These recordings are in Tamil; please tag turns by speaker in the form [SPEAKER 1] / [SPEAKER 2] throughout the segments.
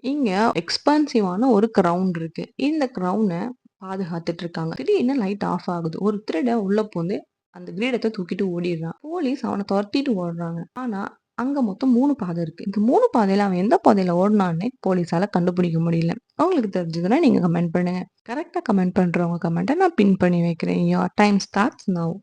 [SPEAKER 1] இங்க எக்ஸ்பென்சிவான ஒரு கிரவுண்ட் இருக்கு. இந்த கிரவுன பாதுகாத்துட்டு இருக்காங்க. திடீர்னு லைட் ஆஃப் ஆகுது. ஒரு திருடன் உள்ள பூந்து அந்த கிரீடத்த தூக்கிட்டு ஓடிர்றான். போலீஸ் அவன தொரத்திட்டு ஓடுறாங்க. ஆனா, அங்க மொத்தம் 3 பாதை இருக்கு. இந்த 3 பாதையில அவன் எந்த பாதையில ஓடுனான்னே போலீஸால கண்டுபிடிக்க முடியல. உங்களுக்கு தெரிஞ்சதுன்னா நீங்க கமெண்ட் பண்ணுங்க. கரெக்ட்டா கமெண்ட் பண்றவங்க கமெண்ட்ட நான் பின் பண்ணி வைக்கிறேன். Your time starts now.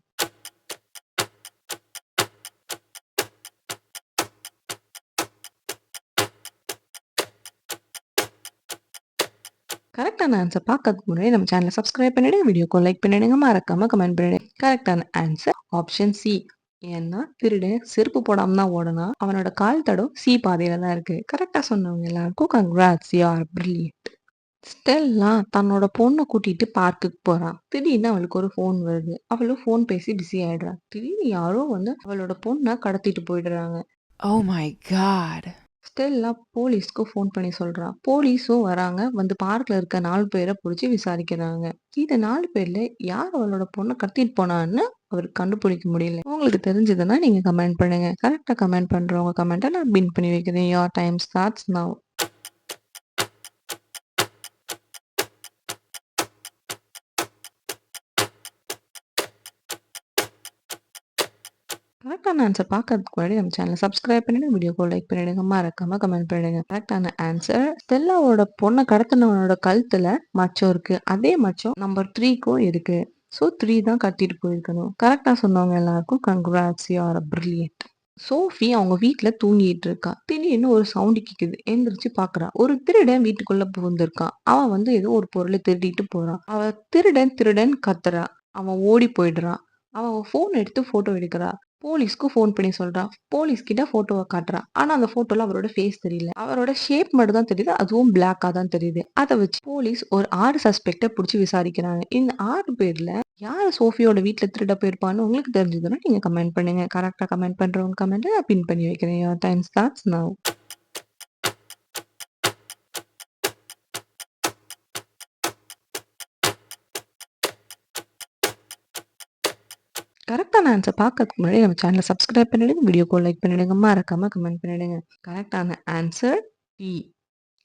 [SPEAKER 1] கரெக்டான ஆன்சர் பார்க்கறதுக்கு முன்னாடி நம்ம சேனலை சப்ஸ்கிரைப் பண்ணிடுங்க, வீடியோக்கு லைக் பண்ணிடுங்க, மறக்காம கமெண்ட் பண்ணிடுங்க. கரெக்டான ஆன்சர் ஆப்ஷன் சி. ஏன்னா திருடன் செருப்பு போடாம தான் ஓடுனான். அவனோட கால் தடம் சி பாதையில தான் இருக்கு. கரெக்டா சொன்னவங்க எல்லாருக்கும் congrats, you are brilliant. Stella தன்னோட பொண்ண கூட்டிட்டு பார்க்குக்கு போறா. திடீர்னு அவளுக்கு ஒரு ஃபோன் வருது. அவளும் ஃபோன் பேசி பிஸி ஆயிடுறா. திடீர்னு யாரோ வந்து அவளோட பொண்ண கடத்திட்டு போயிடுறாங்க.
[SPEAKER 2] Oh my god.
[SPEAKER 1] ஸ்டெல்லா போலீஸ்க்கு ஃபோன் பண்ணி சொல்றா. போலீஸும் வராங்க. வந்து பார்க்ல இருக்க 4 பேர புடிச்சு விசாரிக்கிறாங்க. இந்த 4 பேர்ல யார் அவளோட பொண்ண கடத்திட்டு போனான்னு அவருக்கு கண்டுபிடிக்க முடியல. உங்களுக்கு தெரிஞ்சதுன்னா நீங்க கமெண்ட் பண்ணுங்க. கரெக்ட்டா கமெண்ட் பண்றவங்க கமெண்ட்ட நான் பின் பண்ணி வைக்கிறேன். Your time starts now. கரெக்டான ஆன்சர் பார்க்கறதுக்கு முன்னாடி நம்ம சேனலை சப்ஸ்கிரைப் பண்ணிடுங்க, வீடியோக்கு லைக் பண்ணிடுங்க, மறக்காம கமெண்ட் பண்ணிடுங்க. கரெக்டான ஆன்சர் ஸ்டெல்லாவோட பொண்ணை கடத்தினவனோட கழுத்துல மச்சம் இருக்கு. அதே மச்சம் நம்பர் 3க்கும் இருக்கு. ஸோ 3 தான் கட்டிட்டு போயிருக்கணும். கரெக்டா சொன்னவங்க எல்லாருக்கும் congrats, you are brilliant. Sophie அவங்க வீட்ல தூங்கிட்டு இருக்கா. திடீர்னு ஒரு சவுண்ட் கேக்குது. எந்திரிச்சு பாக்குறா. ஒரு திருடன் வீட்டுக்குள்ள புகுந்திருக்கான். அவன் வந்து ஏதோ ஒரு பொருளை திருடிட்டு போறான். அவ திருடன் திருடன் கத்துறா. அவன் ஓடி போயிடுறான். அவ ஃபோன் எடுத்து போட்டோ எடுக்கிறா. போலீஸ்க்கு ஃபோன் பண்ணி சொல்றா. போலீஸ் கிட்ட ஃபோட்டோவ காட்டுறா. ஆனா அந்த ஃபோட்டோல அவரோட ஃபேஸ் தெரியல. அவரோட ஷேப் மட்டும் தான் தெரியுது. அதுவும் பிளாக்கா தான் தெரியுது. அத வச்சு போலீஸ் ஒரு 6 சஸ்பெக்ட்ட புடிச்சு விசாரிக்கிறாங்க. இந்த 6 பேர்ல யாரு சோஃபியோட வீட்ல திருட போயிருப்பான்னு உங்களுக்கு தெரிஞ்சதுன்னா நீங்க கமெண்ட் பண்ணுங்க. கரெக்ட்டா கமெண்ட் பண்றவங்க கமெண்ட்ட நான் பின் பண்ணி வைக்கிறேன். Your time starts now. கரெக்டான ஆன்சர் பார்க்கறதுக்கு முன்னாடி நம்ம சேனலை சப்ஸ்கிரைப் பண்ணிடுங்க, வீடியோக்கு லைக் பண்ணிடுங்க, மறக்காம கமெண்ட் பண்ணிடுங்க. கரெக்டான ஆன்சர் டி.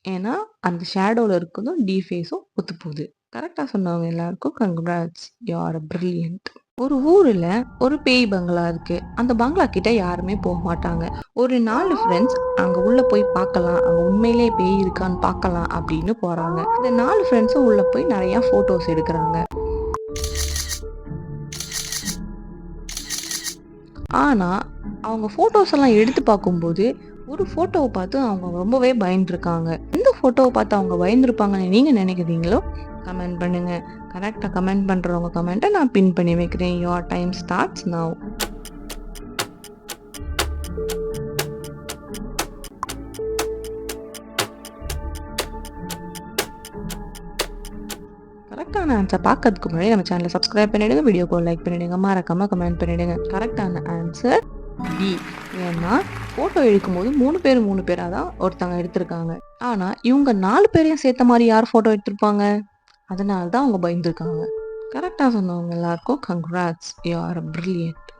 [SPEAKER 1] ஏன்னா அந்த ஷேடோல இருக்கிறதும் டி ஃபேஸும் ஒத்து போகுது. கரெக்டா சொன்னவங்க எல்லாருக்கும் கங்க்ராட்ஸ், யூ ஆர் பிரில்லியன்ட். ஒரு ஊர்ல ஒரு பேய் பங்களா இருக்கு. அந்த பங்களா கிட்ட யாருமே போக மாட்டாங்க. ஒரு 4 ஃப்ரெண்ட்ஸ் அங்க உள்ள போய் பார்க்கலாம், அங்க உண்மையிலே பேய் இருக்கான்னு பார்க்கலாம் அப்படின்னு போறாங்க. இந்த 4 ஃப்ரெண்ட்ஸும் உள்ள போய் நிறைய போட்டோஸ் எடுக்கிறாங்க. ஆனா, அவங்க ஃபோட்டோஸ் எல்லாம் எடுத்து பார்க்கும்போது, ஒரு ஃபோட்டோவ பார்த்து அவங்க ரொம்பவே பயந்துருக்காங்க. எந்த ஃபோட்டோவ பார்த்து அவங்க பயந்துருப்பாங்கன்னு நீங்க நினைக்கிறீங்களோ, கமெண்ட் பண்ணுங்க. கரெக்ட்டா கமெண்ட் பண்றவங்க கமெண்ட்ட நான் பின் பண்ணி வைக்கிறேன். Your time starts now. கரெக்டான ஆன்சர் பார்க்கறதுக்கு முன்னாடி நம்ம சேனலை சப்ஸ்கிரைப் பண்ணிடுங்க, வீடியோக்கு லைக் பண்ணிடுங்க, மறக்காம கமெண்ட் பண்ணிடுங்க. கரெக்டான ஆன்சர் டி. ஏன்னா ஃபோட்டோ எடுக்கும்போது 3 பேரா தான் ஒருத்தவங்க எடுத்திருக்காங்க. ஆனா இவங்க 4 பேரையும் சேர்த்த மாதிரி யார் ஃபோட்டோ எடுத்திருப்பாங்க? அதனால தான் அவங்க பயந்துருக்காங்க. கரெக்டா சொன்னவங்க எல்லாருக்கும் கங்க்ராட்ஸ், யூ ஆர் பிரில்லியன்ட்.